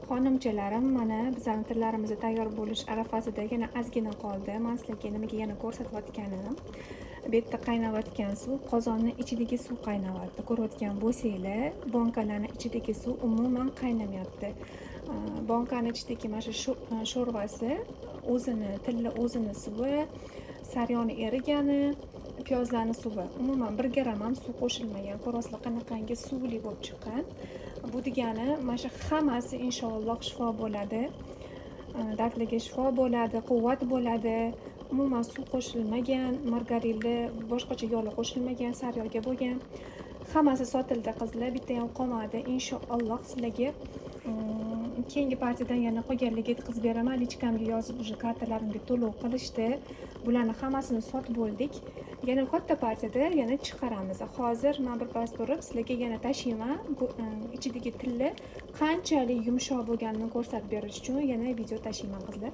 Xonimchalarim, mana bizning tillarimiz tayyor bo'lish arafasida yana ozgina qoldi. Men sizlarga nimaga yana ko'rsatayotganim. Bu yerda qaynayotgan suv, qozonning ichidagi suv qaynayapti. Ko'rayotgan bo'lsanglar, bankalarning ichidagi suv umuman qaynamayapti. Bankaning ichidagi mana shu sho'rvasi o'zini suvi, saryoni erigani, piyozlarni suvi. Umuman 1 gram ham suv qo'shilmagan. Ko'rasizlar qanaqangi suvli bo'lib chiqqan. Bu degani mana shu hammasi inshaalloh shifo bo'ladi. Dardlarga shifo bo'ladi, quvvat bo'ladi. Umuman suv qo'shilmagan, margarinli, boshqacha yog'lar qo'shilmagan, sariyog'ga bo'lgan. Hammasi sotildi qizlar, bitta ham qolmadi. Inshaalloh sizlarga keyingi partiyadan yana qolganlarga yetkazib beraman. Lichkamga yozib уже kartalarimga to'lov qilishdi. Bularni hammasini sotib bo'ldik. Yana katta partiyada yana chiqaramiz. Hozir men birpas turib sizlarga yana tashiyman. Bu ichidagi tilla qanchalik yumshoq bo'lganini ko'rsatib berish uchun yana video tashiyman qizlar.